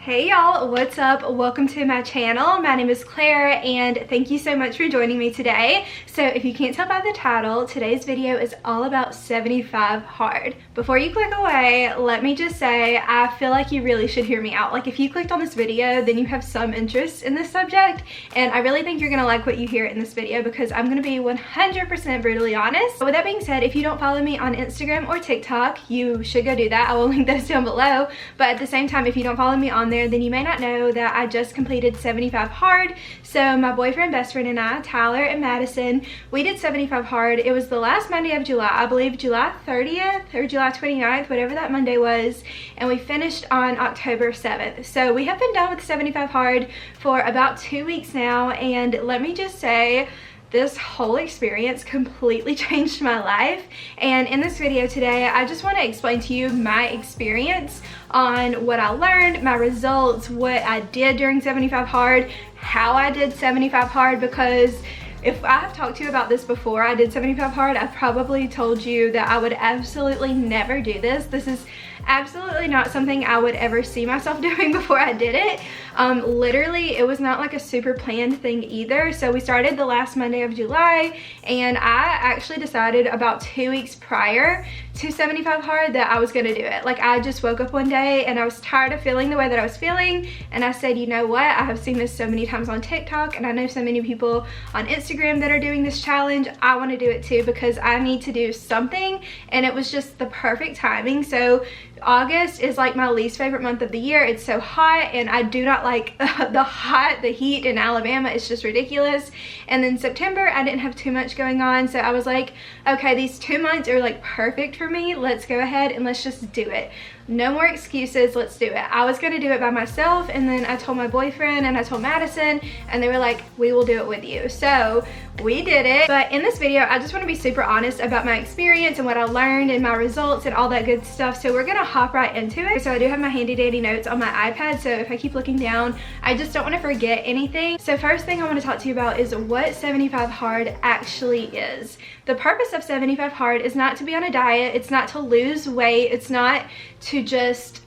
Hey y'all, what's up? Welcome to my channel. My name is Claire and thank you so much for joining me today. So if you can't tell by the title, today's video is all about 75 hard. Before you click away, let me just say I feel like you really should hear me out. Like if you clicked on this video, then you have some interest in this subject, and I really think you're gonna like what you hear in this video because I'm gonna be 100% brutally honest. But with that being said, if you don't follow me on Instagram or TikTok, you should go do that. I will link those down below. But at the same time, if you don't follow me on there, then you may not know that I just completed 75 hard. So my boyfriend, best friend, and I, Tyler and Madison, we did 75 hard. It was the last Monday of July, I believe July 30th or July 29th, whatever that Monday was, and we finished on October 7th. So we have been done with 75 hard for about 2 weeks now, and let me just say, this whole experience completely changed my life. And in this video today, I just want to explain to you my experience on what I learned, my results, what I did during 75 hard, how I did 75 hard, because if I have talked to you about this before I did 75 hard, I've probably told you that I would absolutely never do this. This is absolutely not something I would ever see myself doing before I did it. Literally, it was not like a super planned thing either. So we started the last Monday of July, and I actually decided about 2 weeks prior to 75 hard that I was gonna do it. Like I just woke up one day and I was tired of feeling the way that I was feeling, and I said, you know what, I have seen this so many times on TikTok, and I know so many people on Instagram that are doing this challenge. I want to do it too because I need to do something, and it was just the perfect timing. So August is like my least favorite month of the year. It's so hot, and I do not like the heat in Alabama. It's just ridiculous. And then September, I didn't have too much going on, so I was like, okay, these 2 months are like perfect for me. Let's go ahead and let's just do it. No more excuses, let's do it. I was gonna do it by myself, and then I told my boyfriend and I told Madison, and they were like, we will do it with you. So we did it. But in this video, I just wanna be super honest about my experience and what I learned and my results and all that good stuff. So we're gonna hop right into it. So I do have my handy dandy notes on my iPad, so if I keep looking down, I just don't wanna forget anything. So first thing I wanna talk to you about is what 75 hard actually is. The purpose of 75 hard is not to be on a diet, it's not to lose weight, it's not to just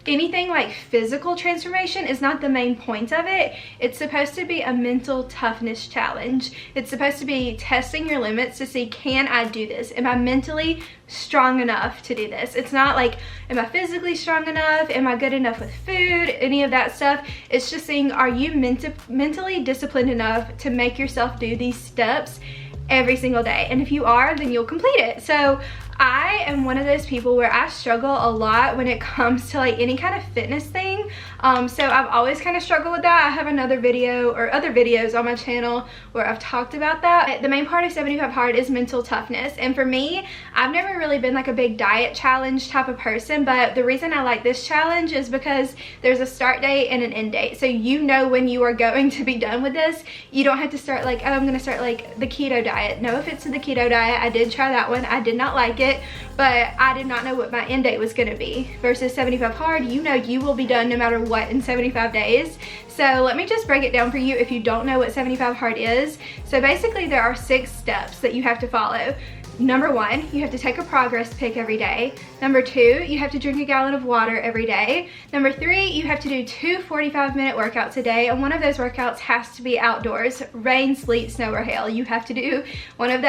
anything like physical transformation is not the main point of it. It's supposed to be a mental toughness challenge. It's supposed to be testing your limits to see, can I do this? Am I mentally strong enough to do this? It's not like, am I physically strong enough? Am I good enough with food? Any of that stuff. It's just saying, are you mentally disciplined enough to make yourself do these steps every single day? And if you are, then you'll complete it. So I am one of those people where I struggle a lot when it comes to like any kind of fitness thing. So I've always kind of struggled with that. I have another video or other videos on my channel where I've talked about that. The main part of 75 hard is mental toughness. And for me, I've never really been like a big diet challenge type of person, but the reason I like this challenge is because there's a start date and an end date. So you know when you are going to be done with this. You don't have to start like, oh, I'm gonna start like the keto diet. No offense to the keto diet. I did try that one. I did not like it, but I did not know what my end date was gonna be. Versus 75 hard, you know you will be done no matter what in 75 days. So let me just break it down for you if you don't know what 75 hard is. So basically there are 6 steps that you have to follow. Number 1, you have to take a progress pic every day. Number 2, you have to drink a gallon of water every day. Number 3, you have to do 2 45-minute workouts a day, and one of those workouts has to be outdoors. Rain, sleet, snow, or hail. You have to do one of the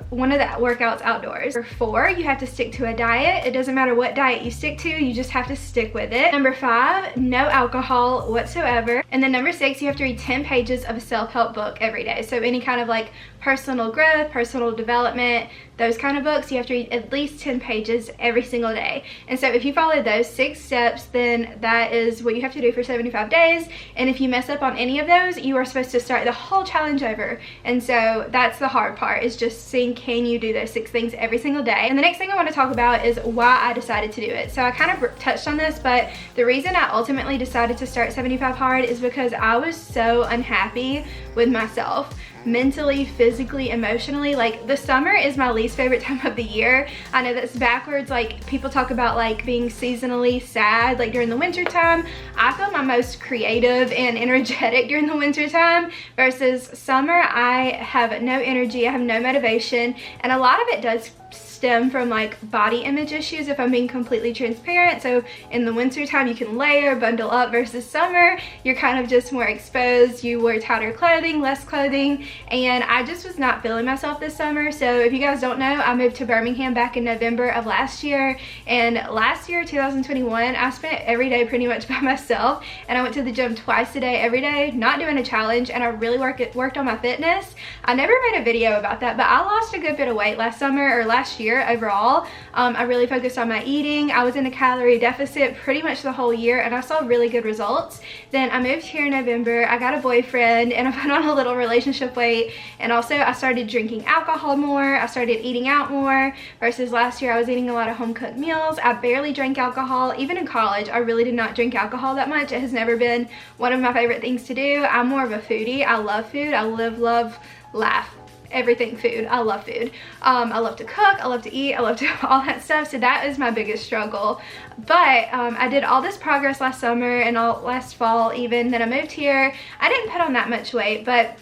workouts outdoors. Number 4, you have to stick to a diet. It doesn't matter what diet you stick to, you just have to stick with it. Number 5, no alcohol whatsoever. And then number 6, you have to read 10 pages of a self-help book every day. So any kind of like personal growth, personal development, those kind of books, you have to read at least 10 pages every single day. And so if you follow those 6 steps, then that is what you have to do for 75 days. And if you mess up on any of those, you are supposed to start the whole challenge over. And so that's the hard part, is just seeing, can you do those 6 things every single day? And the next thing I want to talk about is why I decided to do it. So I kind of touched on this, but the reason I ultimately decided to start 75 hard is because I was so unhappy with myself. Mentally, physically, emotionally. Like the summer is my least favorite time of the year. I know that's backwards. Like people talk about like being seasonally sad like during the winter time. I feel my most creative and energetic during the winter time, versus summer I have no energy, I have no motivation, and a lot of it does stem from like body image issues, if I'm being completely transparent. So in the winter time you can layer, bundle up, versus summer you're kind of just more exposed. You wear tighter clothing, less clothing, and I just was not feeling myself this summer. So if you guys don't know, I moved to Birmingham back in November of last year, and last year 2021 I spent every day pretty much by myself, and I went to the gym twice a day every day, not doing a challenge, and I really worked on my fitness. I never made a video about that, but I lost a good bit of weight last summer, or last year overall. I really focused on my eating. I was in a calorie deficit pretty much the whole year, and I saw really good results. Then I moved here in November, I got a boyfriend, and I put on a little relationship weight, and also I started drinking alcohol more. I started eating out more, versus last year I was eating a lot of home cooked meals. I barely drank alcohol. Even in college I really did not drink alcohol that much. It has never been one of my favorite things to do. I'm more of a foodie. I love food. I live, love, laugh, everything food. I love food. I love to cook, I love to eat, I love to all that stuff. So that is my biggest struggle. But I did all this progress last summer and all last fall even. Then I moved here. I didn't put on that much weight, but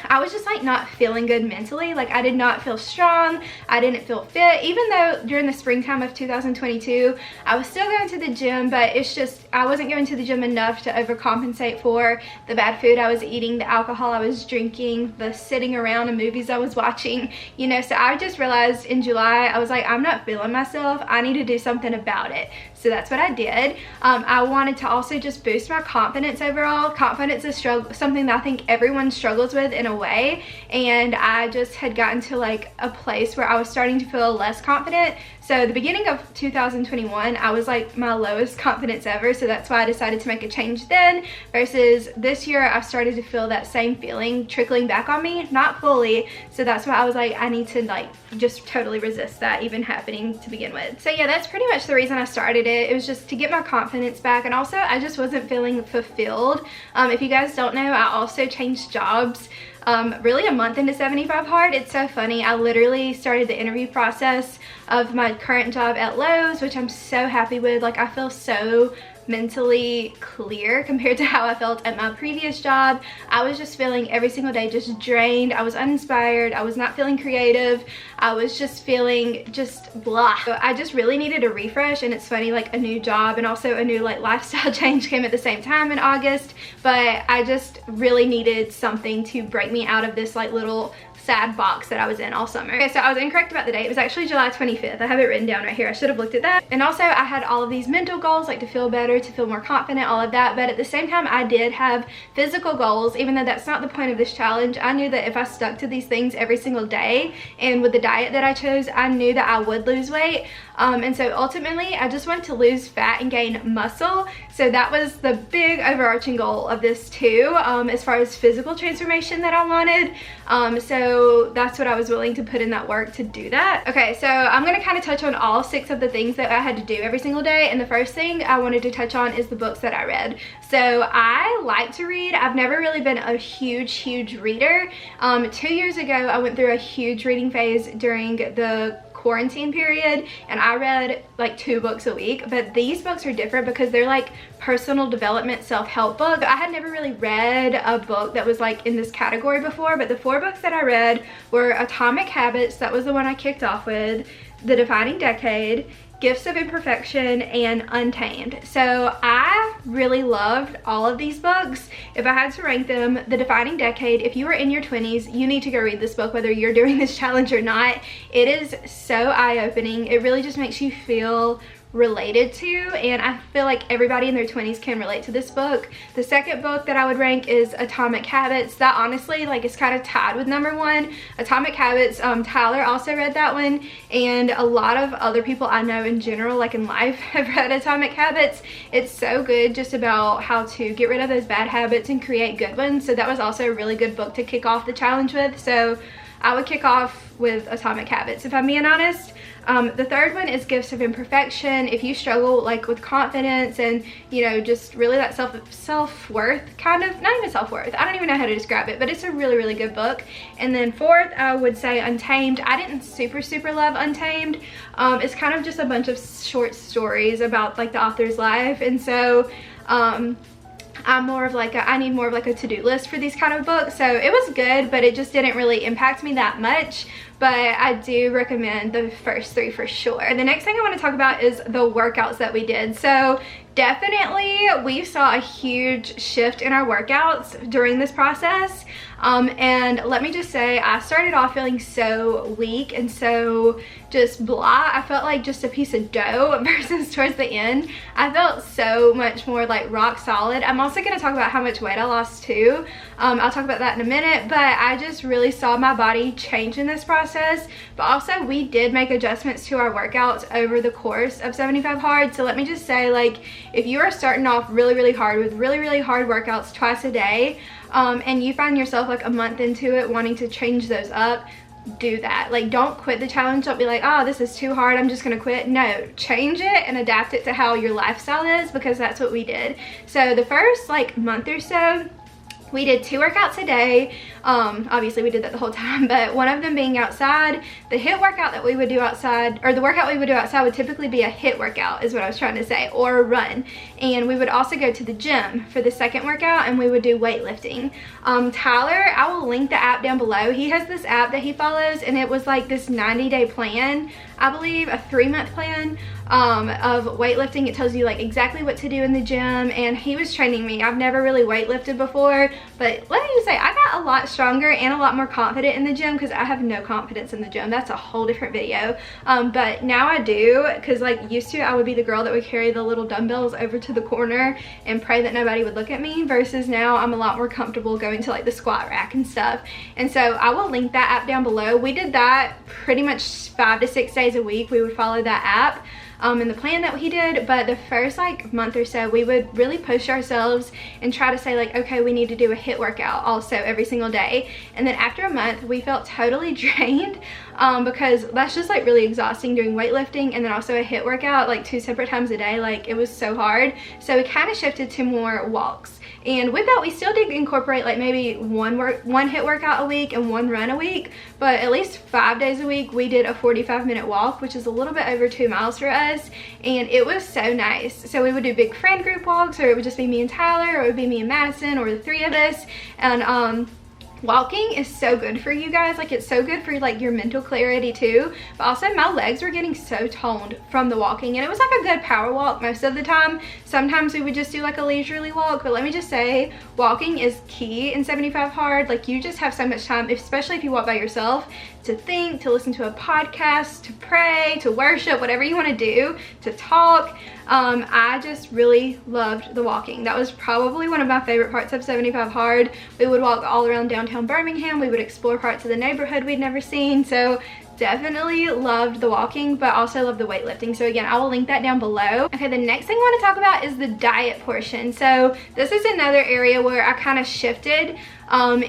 I was just like not feeling good mentally. Like I did not feel strong. I didn't feel fit, even though during the springtime of 2022 I was still going to the gym, but it's just I wasn't going to the gym enough to overcompensate for the bad food I was eating, the alcohol I was drinking, the sitting around and movies I was watching, you know. So I just realized in July, I was like, I'm not feeling myself. I need to do something about it. So that's what I did. I wanted to also just boost my confidence overall. Confidence is something that I think everyone struggles with in a way, and I just had gotten to like a place where I was starting to feel less confident. So the beginning of 2021 I was like my lowest confidence ever, so that's why I decided to make a change then, versus this year I've started to feel that same feeling trickling back on me, not fully. So that's why I was like, I need to like just totally resist that even happening to begin with. So yeah, that's pretty much the reason I started it. It was just to get my confidence back, and also I just wasn't feeling fulfilled. If you guys don't know, I also changed jobs really a month into 75 Hard. It's so funny. I literally started the interview process of my current job at Lowe's, which I'm so happy with. Like I feel so mentally clear compared to how I felt at my previous job. I was just feeling every single day just drained. I was uninspired. I was not feeling creative. I was just feeling just blah. So I just really needed a refresh, and it's funny, like a new job and also a new like lifestyle change came at the same time in August, but I just really needed something to break me out of this like little sad box that I was in all summer. Okay, so I was incorrect about the date. It was actually July 25th. I have it written down right here. I should have looked at that. And also I had all of these mental goals, like to feel better, to feel more confident, all of that. But at the same time, I did have physical goals, even though that's not the point of this challenge. I knew that if I stuck to these things every single day, and with the diet that I chose, I knew that I would lose weight. And so ultimately I just wanted to lose fat and gain muscle. So that was the big overarching goal of this too, as far as physical transformation that I wanted. So that's what I was willing to put in that work to do that. Okay, so I'm gonna kind of touch on all 6 of the things that I had to do every single day. And the first thing I wanted to touch on is the books that I read. So I like to read. I've never really been a huge reader. 2 years ago I went through a huge reading phase during the quarantine period, and I read like 2 books a week. But these books are different because they're like personal development, self-help books. I had never really read a book that was like in this category before, but the 4 books that I read were Atomic Habits, that was the one I kicked off with, The Defining Decade, Gifts of Imperfection, and Untamed. So I really loved all of these books. If I had to rank them, The Defining Decade, if you are in your 20s, you need to go read this book whether you're doing this challenge or not. It is so eye-opening. It really just makes you feel related to, and I feel like everybody in their 20s can relate to this book. The second book that I would rank is Atomic Habits. That honestly like is kind of tied with number 1. Atomic Habits, Tyler also read that one, and a lot of other people I know in general, like in life, have read Atomic Habits. It's so good, just about how to get rid of those bad habits and create good ones. So that was also a really good book to kick off the challenge with. So I would kick off with Atomic Habits, if I'm being honest. The third one is Gifts of Imperfection. If you struggle like with confidence and, you know, just really that self-worth, kind of, not even self-worth, I don't even know how to describe it, but it's a really good book. And then fourth, I would say Untamed. I didn't super love Untamed. It's kind of just a bunch of short stories about like the author's life, and so I'm more of like I need more of like a to-do list for these kind of books. So it was good, but it just didn't really impact me that much. but I do recommend the first 3 for sure. The next thing I want to talk about is the workouts that we did. So definitely we saw a huge shift in our workouts during this process. And let me just say, I started off feeling so weak and so just blah. I felt like just a piece of dough versus towards the end, I felt so much more like rock solid. I'm also going to talk about how much weight I lost too. I'll talk about that in a minute, but I just really saw my body change in this process. But also we did make adjustments to our workouts over the course of 75 Hard. So let me just say, like, if you are starting off really hard with really hard workouts twice a day, and you find yourself like a month into it wanting to change those up, do that. Like, don't quit the challenge. Don't be like, oh, this is too hard, I'm just gonna quit. No, change it and adapt it to how your lifestyle is, because that's what we did. So the first like month or so, we did 2 workouts a day. Obviously we did that the whole time, but one of them being outside. The HIIT workout that we would do outside, or the workout we would do outside, would typically be a HIIT workout is what I was trying to say, or a run. And we would also go to the gym for the second workout, and we would do weightlifting. Tyler, I will link the app down below. He has this app that he follows, and it was like this 90-day plan, I believe, a 3-month plan of weightlifting. It tells you like exactly what to do in the gym, and he was training me. I've never really weightlifted before, but let me just say, I got a lot stronger and a lot more confident in the gym, because I have no confidence in the gym. That's a whole different video. But now I do, because like used to, I would be the girl that would carry the little dumbbells over to the corner and pray that nobody would look at me, versus now I'm a lot more comfortable going to like the squat rack and stuff. And so I will link that app down below. We did that pretty much 5 to 6 days a week. We would follow that app in the plan that he did. But the first like month or so, we would really push ourselves and try to say like, okay, we need to do a HIIT workout also every single day. And then after a month, we felt totally drained, because that's just like really exhausting doing weightlifting and then also a HIIT workout like 2 separate times a day. Like, it was so hard. So we kind of shifted to more walks. And with that, we still did incorporate like maybe one HIIT workout a week and 1 run a week, but at least 5 days a week we did a 45-minute walk, which is a little bit over 2 miles for us, and it was so nice. So we would do big friend group walks, or it would just be me and Tyler, or it would be me and Madison, or the 3 of us. And walking is so good for you guys. Like, it's so good for like your mental clarity too. But also my legs were getting so toned from the walking, and it was like a good power walk most of the time. Sometimes we would just do like a leisurely walk, but let me just say, walking is key in 75 Hard. Like, you just have so much time, especially if you walk by yourself, to think, to listen to a podcast, to pray, to worship, whatever you want to do, to talk. I just really loved the walking. That was probably one of my favorite parts of 75 Hard. We would walk all around downtown Birmingham. We would explore parts of the neighborhood we'd never seen. So definitely loved the walking, but also loved the weightlifting. So again, I will link that down below. Okay, the next thing I want to talk about is the diet portion. So this is another area where I kind of shifted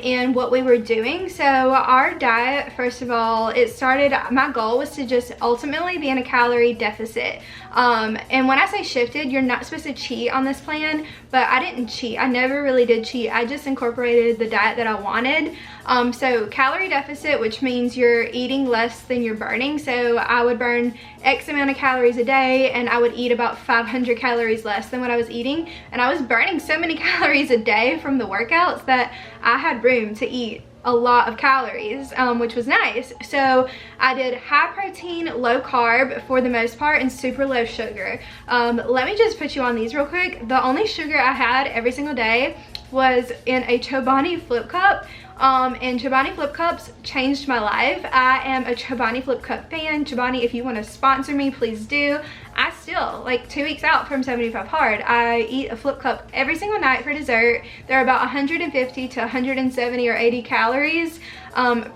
in what we were doing. So our diet, first of all, it started, my goal was to just ultimately be in a calorie deficit. And when I say shifted, you're not supposed to cheat on this plan, but I didn't cheat. I never really did cheat. I just incorporated the diet that I wanted. So calorie deficit, which means you're eating less than you're burning. So I would burn X amount of calories a day, and I would eat about 500 calories less than what I was eating. And I was burning so many calories a day from the workouts that I had room to eat a lot of calories, which was nice. So I did high protein, low carb for the most part, and super low sugar. Let me just put you on these real quick. The only sugar I had every single day was in a Chobani flip cup. And Chobani flip cups changed my life. I am a Chobani flip cup fan. Chobani, if you want to sponsor me, please do. I still, like 2 weeks out from 75 Hard, I eat a flip cup every single night for dessert. They're about 150 to 170 or 80 calories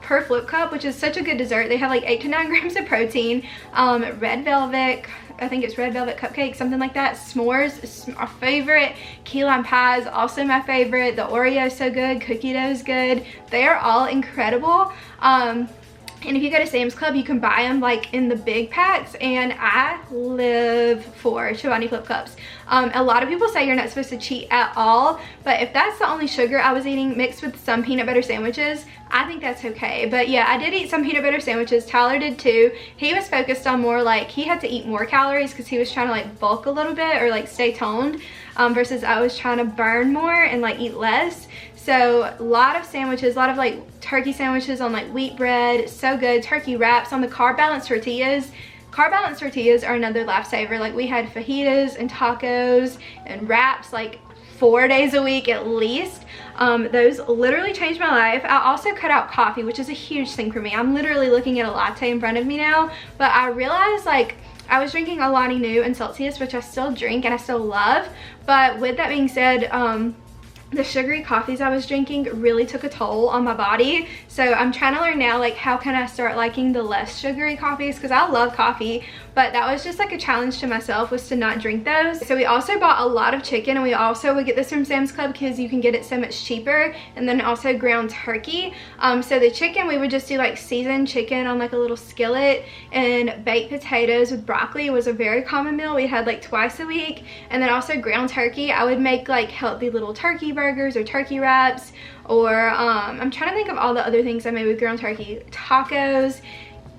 per flip cup, which is such a good dessert. They have like 8 to 9 grams of protein. Red velvet, I think it's red velvet cupcake, something like that. S'mores is my favorite. Key lime pie is also my favorite. The Oreo is so good. Cookie dough is good. They are all incredible. And if you go to Sam's Club, you can buy them like in the big packs, and I live for Chobani flip cups. A lot of people say you're not supposed to cheat at all, but if that's the only sugar I was eating mixed with some peanut butter sandwiches, I think that's okay. But yeah, I did eat some peanut butter sandwiches. Tyler did too. He was focused on more like, he had to eat more calories because he was trying to like bulk a little bit or like stay toned, versus I was trying to burn more and like eat less. So a lot of sandwiches, a lot of like turkey sandwiches on like wheat bread, so good. Turkey wraps on the carb balanced tortillas. Carb balanced tortillas are another lifesaver. Like we had fajitas and tacos and wraps like 4 days a week at least. Those literally changed my life. I also cut out coffee, which is a huge thing for me. I'm literally looking at a latte in front of me now, but I realized like I was drinking Alani Nu and Celsius, which I still drink and I still love. But with that being said, the sugary coffees I was drinking really took a toll on my body. So I'm trying to learn now, like, how can I start liking the less sugary coffees, because I love coffee, but that was just like a challenge to myself, was to not drink those. So we also bought a lot of chicken, and we also would get this from Sam's Club because you can get it so much cheaper, and then also ground turkey. So the chicken, we would just do like seasoned chicken on like a little skillet, and baked potatoes with broccoli was a very common meal we had like twice a week. And then also ground turkey, I would make like healthy little turkey burgers or turkey wraps, or I'm trying to think of all the other things I made with ground turkey. Tacos.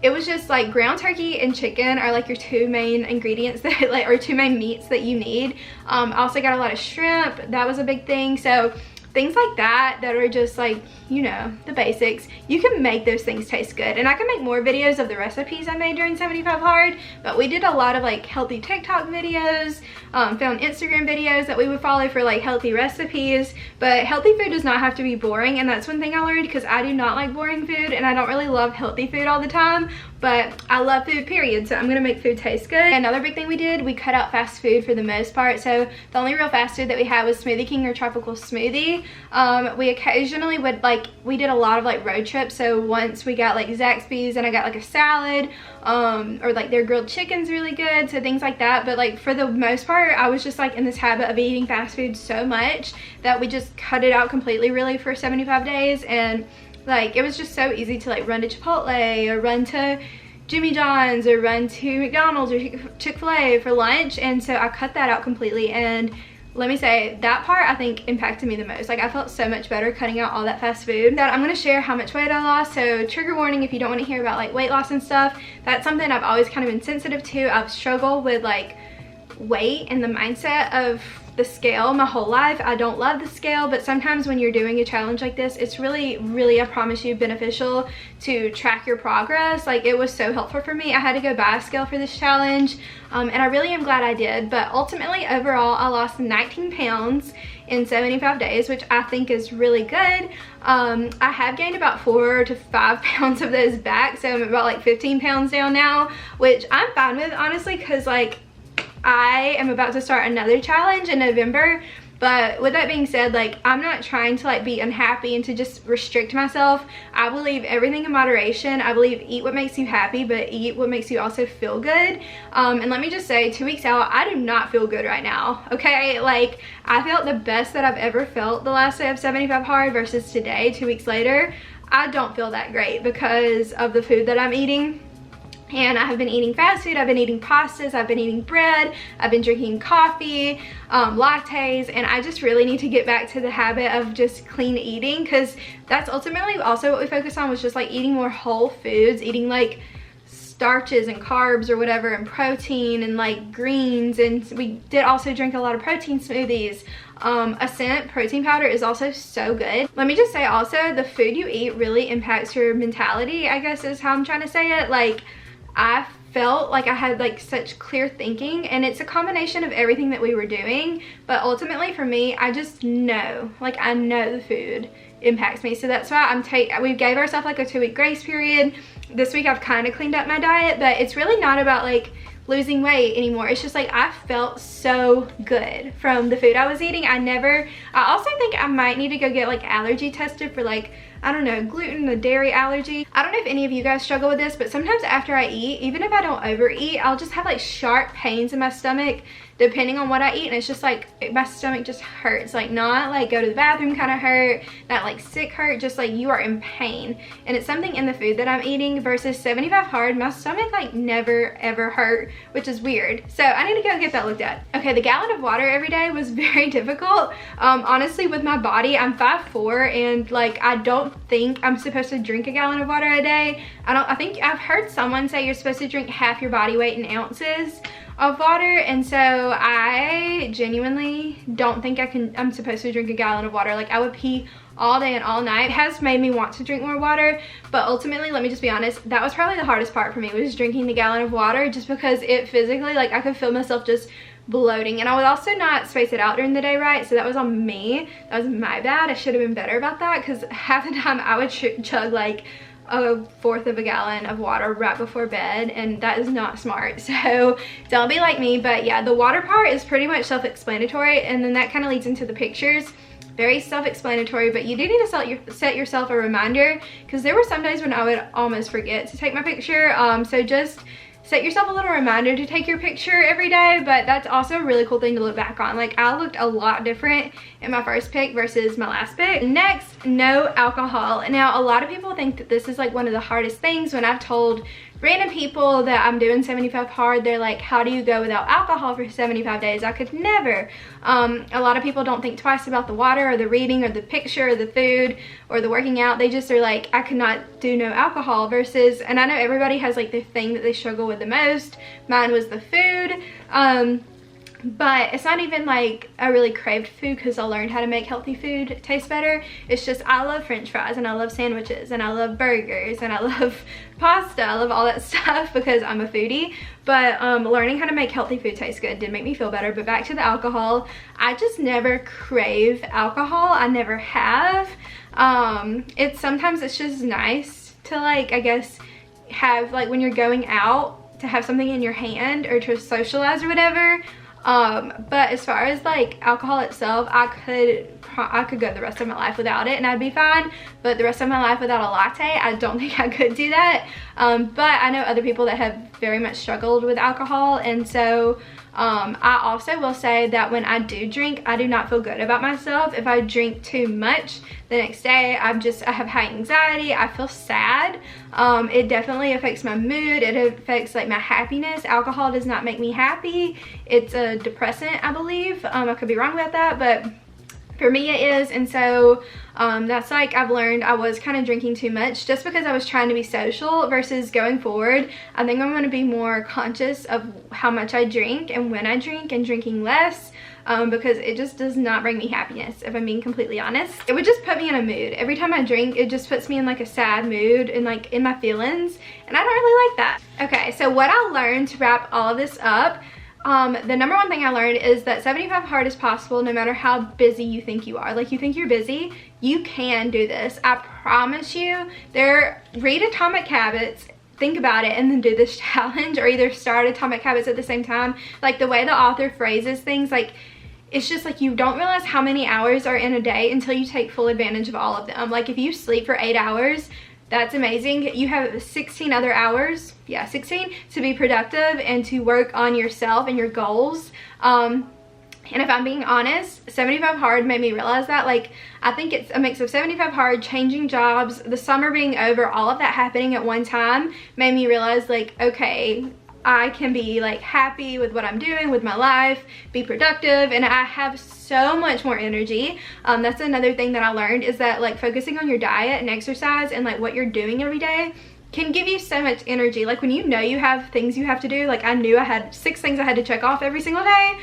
It was just like ground turkey and chicken are like your two main ingredients that like, or two main meats that you need. I also got a lot of shrimp. That was a big thing. So things like that are just like, you know, the basics. You can make those things taste good, and I can make more videos of the recipes I made during 75 Hard, but we did a lot of like healthy TikTok videos, found Instagram videos that we would follow for like healthy recipes. But healthy food does not have to be boring, and that's one thing I learned, because I do not like boring food, and I don't really love healthy food all the time, but I love food, period. So I'm gonna make food taste good. Another big thing we did, we cut out fast food for the most part. So the only real fast food that we had was Smoothie King or Tropical Smoothie. We occasionally would like, we did a lot of like road trips. So once we got like Zaxby's, and I got like a salad, or like their grilled chicken's really good, so things like that. But like for the most part, I was just like in this habit of eating fast food so much that we just cut it out completely really for 75 days. And like it was just so easy to like run to Chipotle, or run to Jimmy John's, or run to McDonald's or Chick-fil-A for lunch. And so I cut that out completely, and let me say, that part I think impacted me the most. Like I felt so much better cutting out all that fast food. That I'm gonna share how much weight I lost. So trigger warning if you don't want to hear about like weight loss and stuff. That's something I've always kind of been sensitive to. I've struggled with like weight and the mindset of the scale my whole life. I don't love the scale, but sometimes when you're doing a challenge like this, it's really, I promise you, beneficial to track your progress. Like it was so helpful for me. I had to go buy a scale for this challenge, and I really am glad I did. But ultimately, overall, I lost 19 pounds in 75 days, which I think is really good. I have gained about 4 to 5 pounds of those back, so I'm about like 15 pounds down now, which I'm fine with, honestly, because like I am about to start another challenge in November. But with that being said, like I'm not trying to like be unhappy and to just restrict myself. I believe everything in moderation. I believe eat what makes you happy, but eat what makes you also feel good. And let me just say, 2 weeks out, I do not feel good right now, okay? Like I felt the best that I've ever felt the last day of 75 Hard versus today, 2 weeks later. I don't feel that great because of the food that I'm eating. And I have been eating fast food, I've been eating pastas, I've been eating bread, I've been drinking coffee, lattes, and I just really need to get back to the habit of just clean eating, because that's ultimately also what we focus on, was just like eating more whole foods, eating like starches and carbs or whatever, and protein and like greens. And we did also drink a lot of protein smoothies. Ascent protein powder is also so good. Let me just say also, the food you eat really impacts your mentality, I guess is how I'm trying to say it. Like I felt like I had like such clear thinking, and it's a combination of everything that we were doing. But ultimately for me, I just know, like I know the food impacts me. So that's why we gave ourselves like a 2-week grace period. This week I've kind of cleaned up my diet, but it's really not about like losing weight anymore. It's just like I felt so good from the food I was eating. I also think I might need to go get like allergy tested for like, I don't know, gluten, a dairy allergy. I don't know if any of you guys struggle with this, but sometimes after I eat, even if I don't overeat, I'll just have like sharp pains in my stomach depending on what I eat, and it's just like my stomach just hurts. Like not like go to the bathroom kind of hurt, not like sick hurt, just like you are in pain. And it's something in the food that I'm eating. Versus 75 Hard, my stomach like never ever hurt, which is weird. So I need to go get that looked at. Okay, the gallon of water every day was very difficult. Honestly, with my body, I'm 5'4", and like I don't think I'm supposed to drink a gallon of water a day. I think I've heard someone say you're supposed to drink half your body weight in ounces. of water, and so I genuinely don't think I'm supposed to drink a gallon of water. Like, I would pee all day and all night. It has made me want to drink more water, but ultimately, let me just be honest, that was probably the hardest part for me, was drinking the gallon of water, just because it physically, like, I could feel myself just bloating. And I would also not space it out during the day right, so that was on me. That was my bad. I should have been better about that, because half the time I would chug like a fourth of a gallon of water right before bed, and that is not smart. So don't be like me. But yeah, the water part is pretty much self-explanatory, and then that kind of leads into the pictures. Very self-explanatory, but you do need to set yourself a reminder, because there were some days when I would almost forget to take my picture. So just set yourself a little reminder to take your picture every day. But that's also a really cool thing to look back on. Like, I looked a lot different in my first pic versus my last pic. Next, no alcohol. Now, a lot of people think that this is like one of the hardest things. When I've told random people that I'm doing 75 hard, they're like, how do you go without alcohol for 75 days? I could never. A lot of people don't think twice about the water or the reading or the picture or the food or the working out. They just are like, I could not do no alcohol. Versus, and I know everybody has like the thing that they struggle with the most. Mine was the food. But it's not even like I really craved food, because I learned how to make healthy food taste better. It's just, I love french fries, and I love sandwiches, and I love burgers, and I love pasta. I love all that stuff because I'm a foodie. But learning how to make healthy food taste good did make me feel better. But back to the alcohol, I just never crave alcohol. I never have. Sometimes it's just nice to, like, I guess, have, like, when you're going out, to have something in your hand or to socialize or whatever. But as far as like alcohol itself, I could go the rest of my life without it and I'd be fine. But the rest of my life without a latte, I don't think I could do that. But I know other people that have very much struggled with alcohol, and so I also will say that when I do drink, I do not feel good about myself. If I drink too much the next day, I have high anxiety. I feel sad. It definitely affects my mood. It affects like my happiness. Alcohol does not make me happy. It's a depressant, I believe. I could be wrong about that, but for me it is. And so that's like, I've learned I was kind of drinking too much just because I was trying to be social, versus going forward, I think I'm going to be more conscious of how much I drink and when I drink, and drinking less, because it just does not bring me happiness, if I'm being completely honest. It would just put me in a mood. Every time I drink, it just puts me in like a sad mood and like in my feelings, and I don't really like that. Okay, so what I learned to wrap all of this up, the number one thing I learned is that 75 hard is possible no matter how busy you think you are. Like, you think you're busy, you can do this. I promise you. Read Atomic Habits, think about it, and then do this challenge, or either start Atomic Habits at the same time. Like, the way the author phrases things, like, it's just like you don't realize how many hours are in a day until you take full advantage of all of them. Like, if you sleep for 8 hours, that's amazing. You have 16 other hours, 16, to be productive and to work on yourself and your goals. And if I'm being honest, 75 hard made me realize that. Like, I think it's a mix of 75 hard, changing jobs, the summer being over, all of that happening at one time made me realize, like, okay, I can be like happy with what I'm doing with my life, be productive, and I have so much more energy. That's another thing that I learned, is that like focusing on your diet and exercise and like what you're doing every day can give you so much energy. Like, when you know you have things you have to do, like I knew I had 6 things I had to check off every single day.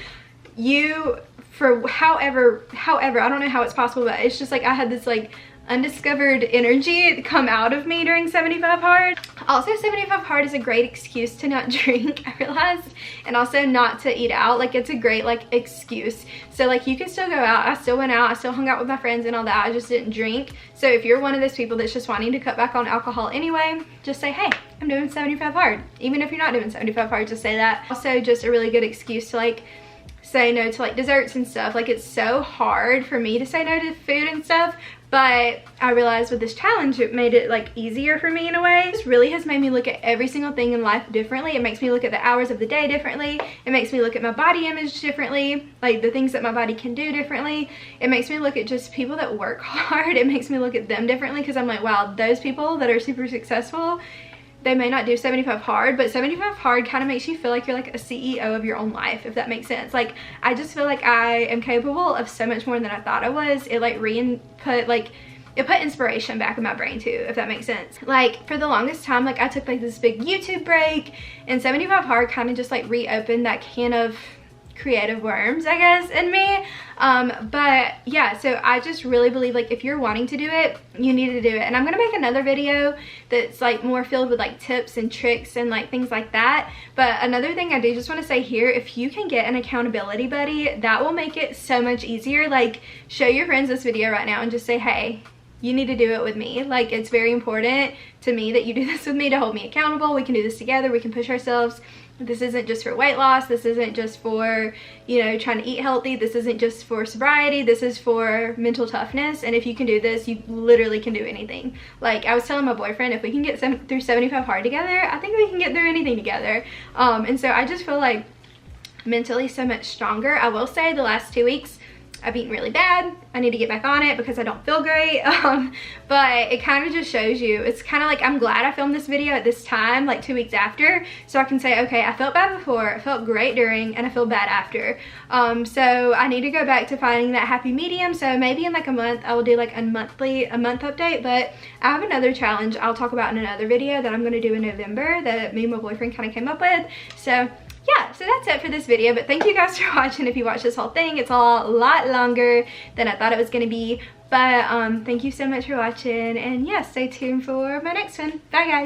For however, I don't know how it's possible, but it's just like I had this like undiscovered energy come out of me during 75 hard. Also, 75 hard is a great excuse to not drink, I realized, and also not to eat out. Like, it's a great like excuse. So like, you can still go out. I still went out, I still hung out with my friends and all that. I just didn't drink. So if you're one of those people that's just wanting to cut back on alcohol anyway, just say, hey, I'm doing 75 hard. Even if you're not doing 75 hard, just say that. Also, just a really good excuse to like say no to like desserts and stuff. Like, it's so hard for me to say no to food and stuff, but I realized with this challenge it made it like easier for me in a way. This really has made me look at every single thing in life differently. It makes me look at the hours of the day differently. It makes me look at my body image differently, like the things that my body can do differently. It makes me look at just people that work hard. It makes me look at them differently, because I'm like, wow, those people that are super successful, they may not do 75 hard, but 75 hard kind of makes you feel like you're like a CEO of your own life, if that makes sense. Like, I just feel like I am capable of so much more than I thought I was. It like it put inspiration back in my brain too, if that makes sense. Like for the longest time, like I took like this big YouTube break, and 75 Hard kind of just like reopened that can of creative worms, I guess, in me. But yeah, so I just really believe like if you're wanting to do it, you need to do it. And I'm gonna make another video that's like more filled with like tips and tricks and like things like that. But another thing I do just want to say here, if you can get an accountability buddy, that will make it so much easier. Like show your friends this video right now and just say, hey, you need to do it with me. Like it's very important to me that you do this with me to hold me accountable. We can do this together. We can push ourselves. This isn't just for weight loss. This isn't just for, you know, trying to eat healthy. This isn't just for sobriety. This is for mental toughness. And if you can do this, you literally can do anything. Like I was telling my boyfriend, if we can get through 75 Hard together, I think we can get through anything together. And so I just feel like mentally so much stronger. I will say the last 2 weeks, I've eaten really bad. I need to get back on it because I don't feel great. But it kind of just shows you, it's kind of like, I'm glad I filmed this video at this time, like 2 weeks after, so I can say, okay, I felt bad before, I felt great during, and I feel bad after. So I need to go back to finding that happy medium. So maybe in like a month, I will do like a month update. But I have another challenge I'll talk about in another video that I'm going to do in November that me and my boyfriend kind of came up with. So yeah, so that's it for this video, but thank you guys for watching. If you watched this whole thing, it's all a lot longer than I thought it was going to be, but thank you so much for watching, and yeah, stay tuned for my next one. Bye guys.